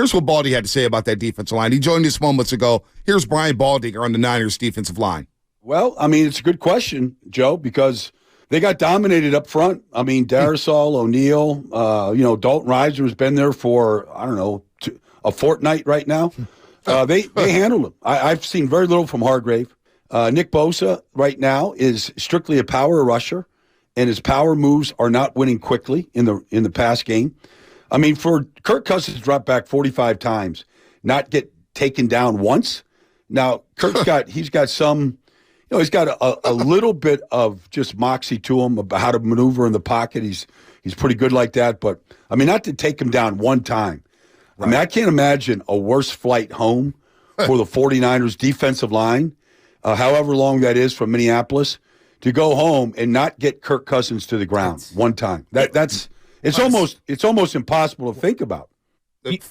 Here's what Baldy had to say about that defensive line. He joined us moments ago. Here's Brian Baldinger on the Niners defensive line. Well, I mean, it's a good question, Joe, because they got dominated up front. I mean, Darisaw, O'Neal, Dalton Risner has been there for, I don't know, a fortnight right now. They handled him. I've seen very little from Hargrave. Nick Bosa right now is strictly a power rusher, and his power moves are not winning quickly in the pass game. I mean, for Kirk Cousins to drop back 45 times, not get taken down once. Now, Kirk's got some, he's got a little bit of just moxie to him about how to maneuver in the pocket. He's pretty good like that, but I mean, not to take him down one time. Right. I mean, I can't imagine a worse flight home for the 49ers defensive line, however long that is from Minneapolis, to go home and not get Kirk Cousins to the ground one time. It's almost impossible to think about. That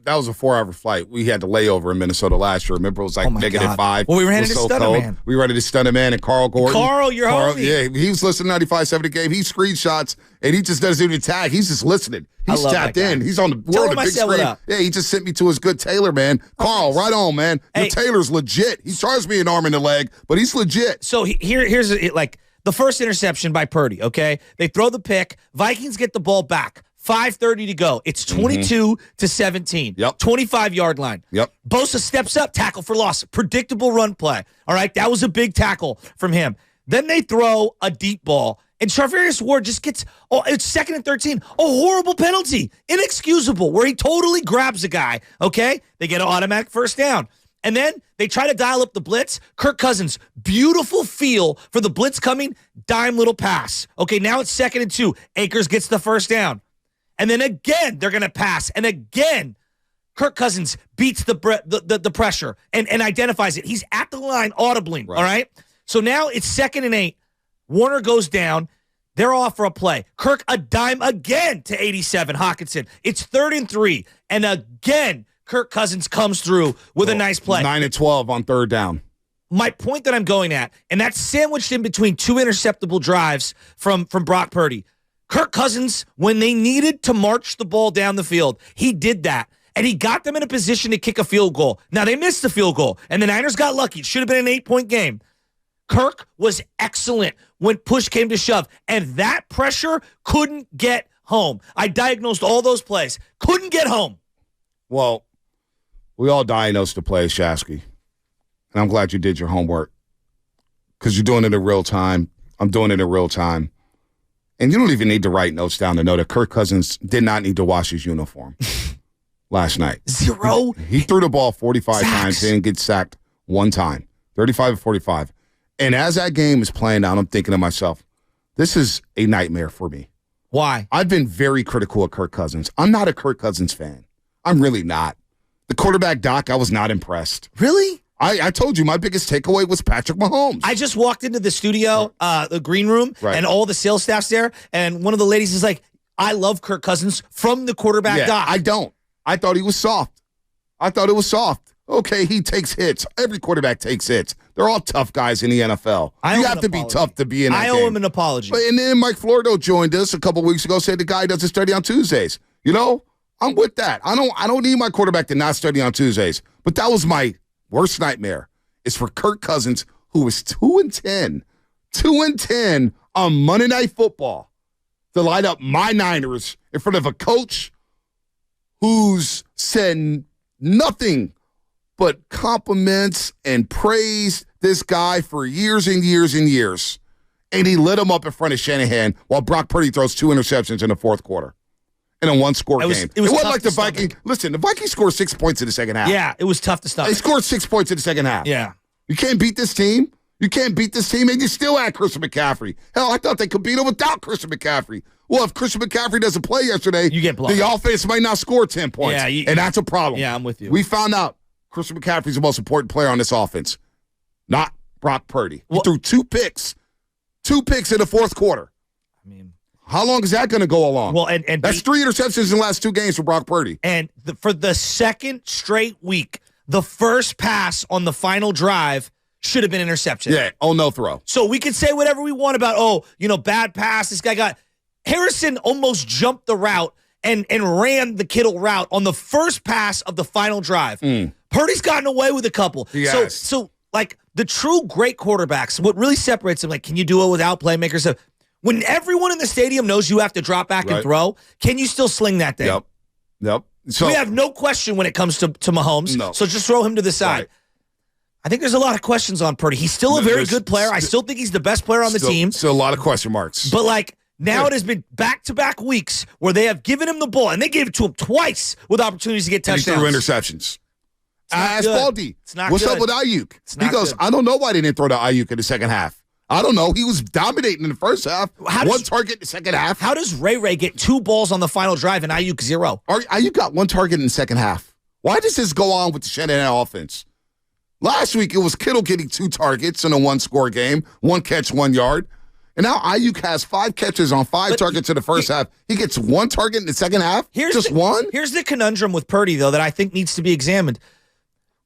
was a 4-hour flight. We had to layover in Minnesota last year. Remember, it was like -5. Well, we ran into Stunner Man. We ran into Stunner Man and Carl Gordon. Carl, your homie. Yeah, he was listening to 95.7 the game. He screenshots, and he just doesn't even tag. He's just listening. He's tapped in. He's on the big screen. Yeah, he just sent me to his good tailor, man. Carl, right on, man. Your tailor's legit. He charged me an arm and a leg, but he's legit. So here's the first interception by Purdy, okay? They throw the pick. Vikings get the ball back. 5:30 to go. It's 22-17. Yep. 25-yard line. Yep. Bosa steps up, tackle for loss. Predictable run play. All right, that was a big tackle from him. Then they throw a deep ball, and Charvarius Ward just gets, it's 2nd and 13, a horrible penalty, inexcusable, where he totally grabs a guy, okay? They get an automatic first down. And then they try to dial up the blitz. Kirk Cousins, beautiful feel for the blitz coming, dime little pass. Okay, now it's 2nd and 2. Akers gets the first down. And then again, they're going to pass. And again, Kirk Cousins beats the pressure and identifies it. He's at the line audibly, all right? So now it's 2nd and 8. Warner goes down. They're off for a play. Kirk, a dime again to 87, Hawkinson. It's 3rd and 3. And again, Kirk Cousins comes through with a nice play. 9 and 12 on 3rd down. My point that I'm going at, and that's sandwiched in between 2 interceptable drives from Brock Purdy. Kirk Cousins, when they needed to march the ball down the field, he did that. And he got them in a position to kick a field goal. Now, they missed the field goal, and the Niners got lucky. It should have been an 8-point game. Kirk was excellent when push came to shove, and that pressure couldn't get home. I diagnosed all those plays. Couldn't get home. Well, we all diagnosed the play, Shasky. And I'm glad you did your homework because you're doing it in real time. I'm doing it in real time. And you don't even need to write notes down to know that Kirk Cousins did not need to wash his uniform last night. 0. He threw the ball 45 times, didn't get sacked one time. 35 and 45. And as that game is playing out, I'm thinking to myself, this is a nightmare for me. Why? I've been very critical of Kirk Cousins. I'm not a Kirk Cousins fan. I'm really not. The quarterback doc, I was not impressed. Really? I told you my biggest takeaway was Patrick Mahomes. I just walked into the studio, the green room, and all the sales staff's there, and one of the ladies is like, I love Kirk Cousins from the quarterback doc. I don't. I thought he was soft. I thought it was soft. Okay, he takes hits. Every quarterback takes hits. They're all tough guys in the NFL. You have to be tough to be in that game. I owe him an apology. And then Mike Florido joined us a couple weeks ago, said the guy doesn't study on Tuesdays. You know, I'm with that. I don't need my quarterback to not study on Tuesdays. But that was my worst nightmare. Is for Kirk Cousins, who was 2-10 on Monday Night Football, to light up my Niners in front of a coach who's said nothing but compliments and praised this guy for years and years and years. And he lit him up in front of Shanahan while Brock Purdy throws 2 interceptions in the fourth quarter. In a one-score game. It wasn't like the Vikings. Listen, the Vikings scored 6 points in the second half. Yeah, it was tough to stop. They scored 6 points in the second half. Yeah. You can't beat this team. You can't beat this team, and you still had Christian McCaffrey. Hell, I thought they could beat him without Christian McCaffrey. Well, if Christian McCaffrey doesn't play yesterday, you get blown. The offense might not score 10 points. Yeah, and that's a problem. Yeah, I'm with you. We found out Christian McCaffrey's the most important player on this offense, not Brock Purdy. He threw 2 picks. 2 picks in the fourth quarter. I mean, how long is that going to go along? Well, and that's 3 interceptions in the last 2 games for Brock Purdy. And for the second straight week, the first pass on the final drive should have been interception. Yeah, no throw. So we could say whatever we want about, bad pass. This guy got – Harrison almost jumped the route, and ran the Kittle route on the first pass of the final drive. Purdy's gotten away with a couple. Yes. So like the true great quarterbacks, what really separates them, like, can you do it without playmakers? So when everyone in the stadium knows you have to drop back and throw, can you still sling that thing? Yep. So we have no question when it comes to Mahomes. No. So just throw him to the side. Right. I think there's a lot of questions on Purdy. He's still a very good player. I still think he's the best player on the team. Still a lot of question marks. But like now it has been back-to-back weeks where they have given him the ball, and they gave it to him twice with opportunities to get touchdowns. And he threw interceptions. Ask Baldy. What's up with Ayuk? He goes, I don't know why they didn't throw to Ayuk in the second half. I don't know. He was dominating in the first half. One target in the second half. How does Ray get 2 balls on the final drive and Ayuk 0? Ayuk got 1 target in the second half. Why does this go on with the Shanahan offense? Last week, it was Kittle getting 2 targets in a 1-score game, 1 catch, 1 yard. And now Ayuk has 5 catches on 5 targets in the first half. He gets 1 target in the second half? Just 1? Here's the conundrum with Purdy, though, that I think needs to be examined.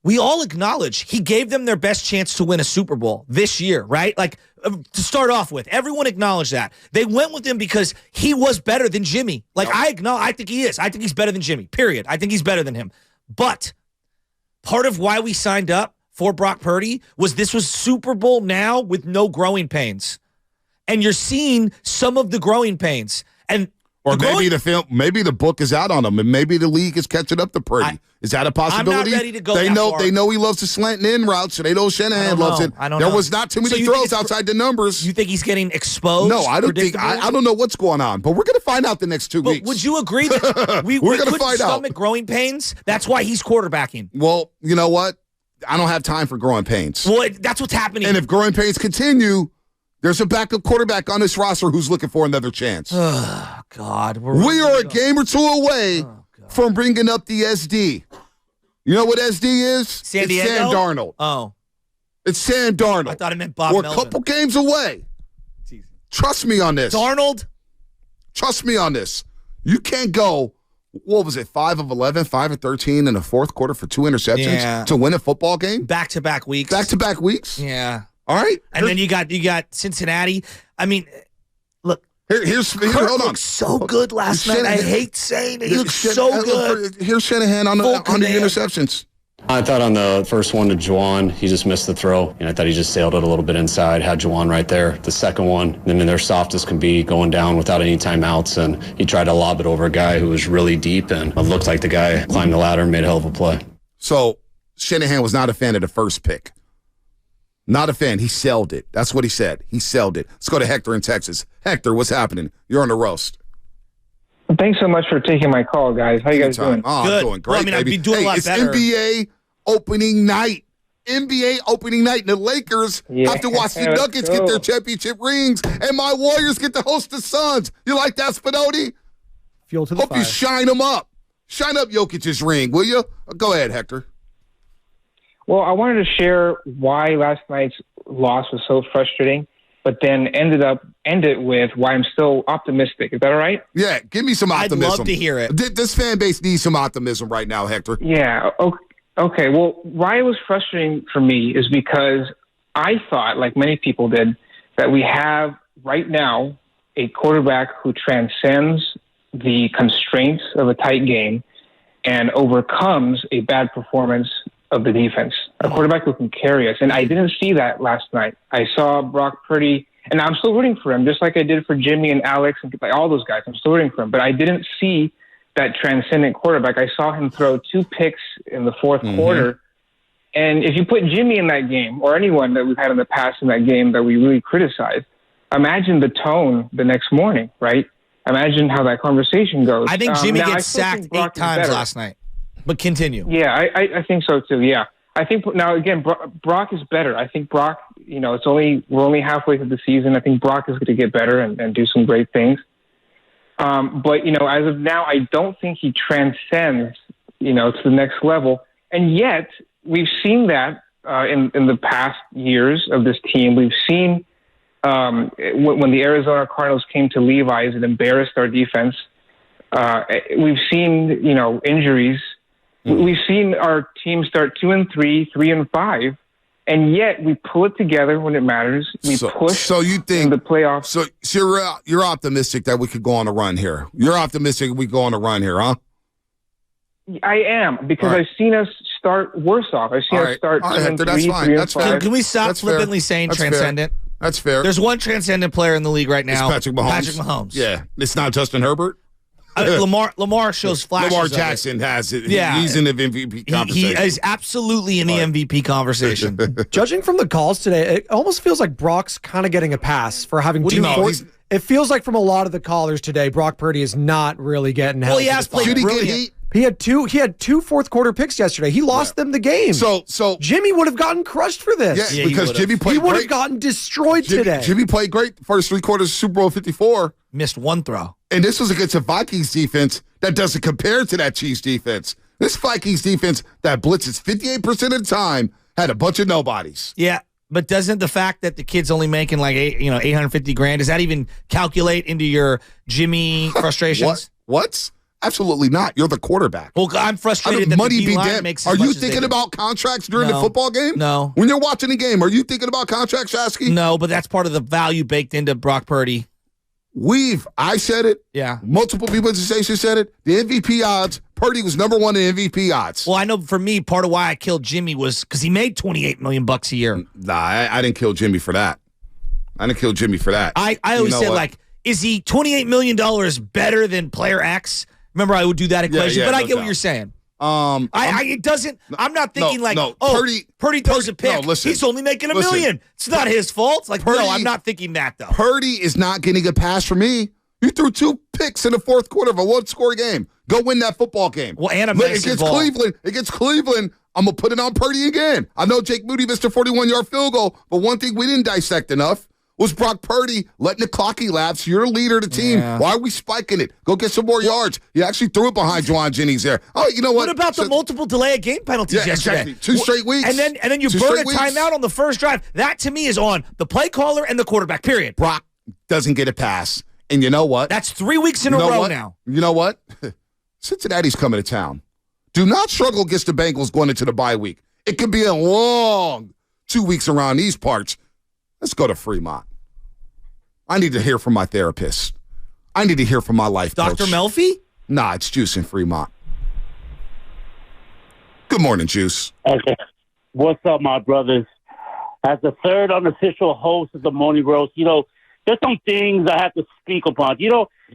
We all acknowledge he gave them their best chance to win a Super Bowl this year, right? Like, to start off with, everyone acknowledged that. They went with him because he was better than Jimmy. Like, I think he is. I think he's better than Jimmy, period. I think he's better than him. But part of why we signed up for Brock Purdy was this was Super Bowl now with no growing pains. And you're seeing some of the growing pains. And or maybe maybe the book is out on him, and maybe the league is catching up to Purdy. Is that a possibility? I'm not ready to go They that know far. They know he loves the slant and in routes, so they know Shanahan loves it. There was not too many throws outside the numbers. You think he's getting exposed? No, I don't think. I don't know what's going on, but we're going to find out the next 2 weeks. Would you agree that we going to couldn't find stomach out. growing pains? That's why he's quarterbacking. Well, you know what? I don't have time for growing pains. Well, that's what's happening. And if growing pains continue, there's a backup quarterback on this roster who's looking for another chance. Oh, God. We are a game or 2 away from bringing up the SD. You know what SD is? San Diego? It's Sam Darnold. Oh. It's Sam Darnold. I thought it meant Bob We're Melvin. a couple games away. Trust me on this. Darnold? Trust me on this. You can't go, what was it, 5 of 11, 5 of 13 in the fourth quarter for 2 interceptions to win a football game? Back-to-back weeks. Back-to-back weeks? Yeah. All right. And then you got Cincinnati. I mean, look. Kirk hold on. Looked so good last night. I hate saying it. He looked so good. Here's Shanahan on the interceptions. I thought on the first one to Juwan, he just missed the throw. And I thought he just sailed it a little bit inside, had Juwan right there. The second one, then they're soft as can be, going down without any timeouts. And he tried to lob it over a guy who was really deep. And it looked like the guy climbed the ladder and made a hell of a play. So Shanahan was not a fan of the first pick. Not a fan. He sold it. That's what he said. He sold it. Let's go to Hector in Texas. Hector, what's happening? You're on the roast. Thanks so much for taking my call, guys. How you guys doing? Oh, Good. I'm doing great, Well, I mean, I'd baby. be doing a lot it's better. NBA opening night. NBA opening night. And the Lakers have to watch the Nuggets get their championship rings, and my Warriors get to host the Suns. You like that, Spinoti? Fuel to the Hope fire. you shine them up. Shine up Jokic's ring, will you? Go ahead, Hector. Well, I wanted to share why last night's loss was so frustrating, but then end it with why I'm still optimistic. Is that all right? Yeah, give me some optimism. I'd love to hear it. This fan base needs some optimism right now, Hector. Yeah. Okay. Well, why it was frustrating for me is because I thought, like many people did, that we have right now a quarterback who transcends the constraints of a tight game and overcomes a bad performance of the defense. A quarterback who can carry us. And I didn't see that last night. I saw Brock Purdy, and I'm still rooting for him, just like I did for Jimmy and Alex and like all those guys. I'm still rooting for him. But I didn't see that transcendent quarterback. I saw him throw 2 picks in the fourth quarter. And if you put Jimmy in that game, or anyone that we've had in the past in that game that we really criticize, imagine the tone the next morning, right? Imagine how that conversation goes. I think Jimmy now, gets sacked 8 times last night. But continue. Yeah, I think so too. Yeah, I think now again, Brock is better. I think Brock. We're only halfway through the season. I think Brock is going to get better and do some great things. But as of now, I don't think he transcends to the next level. And yet, we've seen that in the past years of this team. We've seen when the Arizona Cardinals came to Levi's, it embarrassed our defense. We've seen injuries. We've seen our team start 2-3, 3-5, And yet we pull it together when it matters. We push so you think in the playoffs. So you're optimistic that we could go on a run here. You're optimistic we go on a run here, huh? I am, because I've seen us start worse off. I've seen us start 7-3, 3-5. Can we stop flippantly saying transcendent? That's fair. There's one transcendent player in the league right now. It's Patrick Mahomes. Patrick Mahomes. Yeah. It's not Justin Herbert. Lamar shows flashes. Lamar Jackson has it. Yeah. He's in the MVP conversation. He is absolutely in the MVP conversation. Judging from the calls today, it almost feels like Brock's kind of getting a pass for having it feels like from a lot of the callers today, Brock Purdy is not really getting help. Well, he has played brilliant. He had two fourth quarter picks yesterday. He lost them the game. So Jimmy would have gotten crushed for this. Yeah, because Jimmy played great. He would have gotten destroyed today. Jimmy played great first 3 quarters of Super Bowl 54. Missed one throw. And this was against a Vikings defense that doesn't compare to that Chiefs defense. This Vikings defense that blitzes 58% of the time had a bunch of nobodies. Yeah. But doesn't the fact that the kid's only making like $850,000, does that even calculate into your Jimmy frustrations? What? Absolutely not. You're the quarterback. Well, I'm frustrated that money the be D-line damned. makes Are as much you as thinking about contracts during the football game? No. When you're watching the game, are you thinking about contracts, Shasky? No, but that's part of the value baked into Brock Purdy. I said it. Yeah. Multiple people in the station said it. The MVP odds, Purdy was number 1 in MVP odds. Well, I know for me, part of why I killed Jimmy was because he made $28 million a year. Nah, I didn't kill Jimmy for that. I always said, is he $28 million better than player X? Remember, I would do that equation, but I get what you're saying. It doesn't. I'm not thinking Purdy throws a pick. No, listen, he's only making $1 million. It's not his fault. Purdy, I'm not thinking that though. Purdy is not getting a pass from me. You threw 2 picks in the fourth quarter of a 1-score game. Go win that football game. Well, and against Cleveland, I'm gonna put it on Purdy again. I know Jake Moody missed a 41-yard field goal, but one thing we didn't dissect enough was Brock Purdy letting the clock elapse. You're a leader of the team. Yeah. Why are we spiking it? Go get some more yards. You actually threw it behind Juwan Jennings there. Oh, you know what? What about the multiple delay of game penalties yesterday? Exactly. 2 straight weeks. And then you burn a timeout on the first drive. That, to me, is on the play caller and the quarterback, period. Brock doesn't get a pass. And you know what? That's 3 weeks in a row now. You know what? Cincinnati's coming to town. Do not struggle against the Bengals going into the bye week. It could be a long 2 weeks around these parts. Let's go to Fremont. I need to hear from my therapist. I need to hear from my life coach. Dr. Melfi? Nah, it's Juice in Fremont. Good morning, Juice. Okay. What's up, my brothers? As the third unofficial host of the Morning Roast, there's some things I have to speak upon.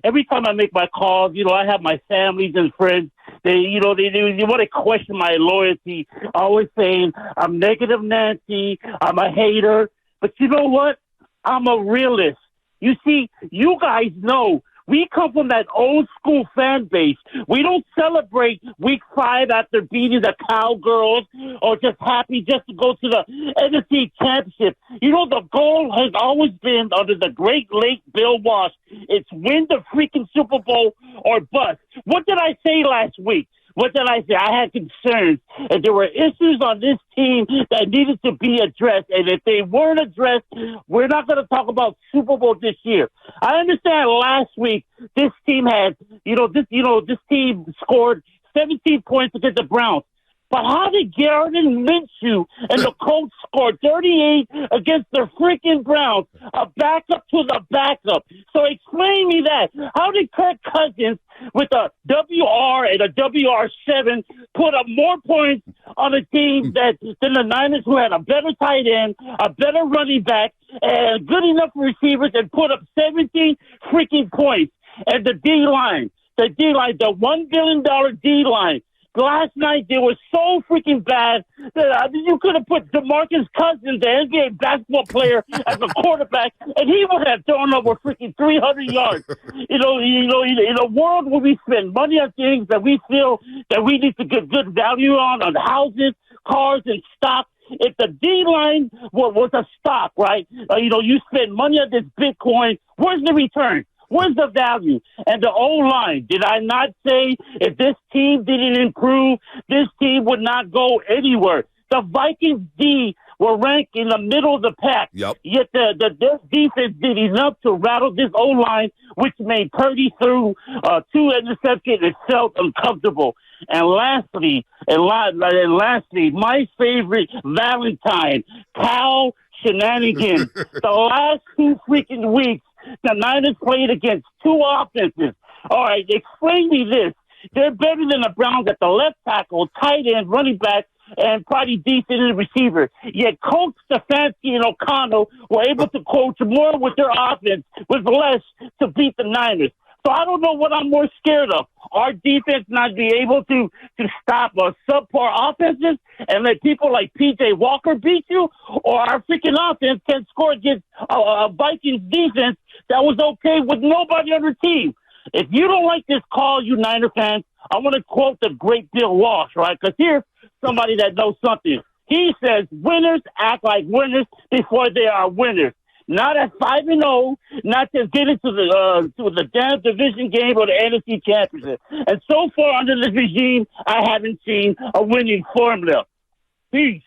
Every time I make my calls, I have my families and friends. They want to question my loyalty, always saying I'm negative Nancy, I'm a hater. But you know what? I'm a realist. You see, you guys know we come from that old school fan base. We don't celebrate week 5 after beating the Cowgirls or just happy just to go to the NFC Championship. The goal has always been under the great late Bill Walsh. It's win the freaking Super Bowl or bust. What did I say last week? What did I say? I had concerns. And there were issues on this team that needed to be addressed. And if they weren't addressed, we're not going to talk about Super Bowl this year. I understand last week this team had, this team scored 17 points against the Browns. But how did Garrett and Minshew and the Colts score 38 against the freaking Browns? A backup to the backup. So explain me that. How did Kirk Cousins with a WR and a WR7 put up more points on a team than the Niners, who had a better tight end, a better running back, and good enough receivers, and put up 17 freaking points? And the D-line, the $1 billion D-line. Last night, they were so freaking bad that you could have put DeMarcus Cousins, the NBA basketball player, as a quarterback, and he would have thrown over freaking 300 yards. In a world where we spend money on things that we feel that we need to get good value on houses, cars, and stock. If the D-line was a stock, right? You spend money on this Bitcoin, where's the return? Where's the value? And the O-line, did I not say if this team didn't improve, this team would not go anywhere? The Vikings D were ranked in the middle of the pack. Yep. Yet their defense did enough to rattle this O-line, which made Purdy through 2 interceptions and felt uncomfortable. And lastly, my favorite Valentine, Cal Shanahan. The last 2 freaking weeks, the Niners played against 2 offenses. All right, explain me this. They're better than the Browns at the left tackle, tight end, running back, and probably decent in the receiver. Yet Coach Stefanski and O'Connell were able to coach more with their offense with less to beat the Niners. So I don't know what I'm more scared of. Our defense not be able to stop subpar offenses and let people like P.J. Walker beat you, or our freaking offense can score against a Vikings defense that was okay with nobody on the team. If you don't like this call, you Niner fans, I want to quote the great Bill Walsh, right? Because here's somebody that knows something. He says, winners act like winners before they are winners. Not at 5-0, not to get into the damn division game or the NFC Championship. And so far under this regime, I haven't seen a winning formula. Peace.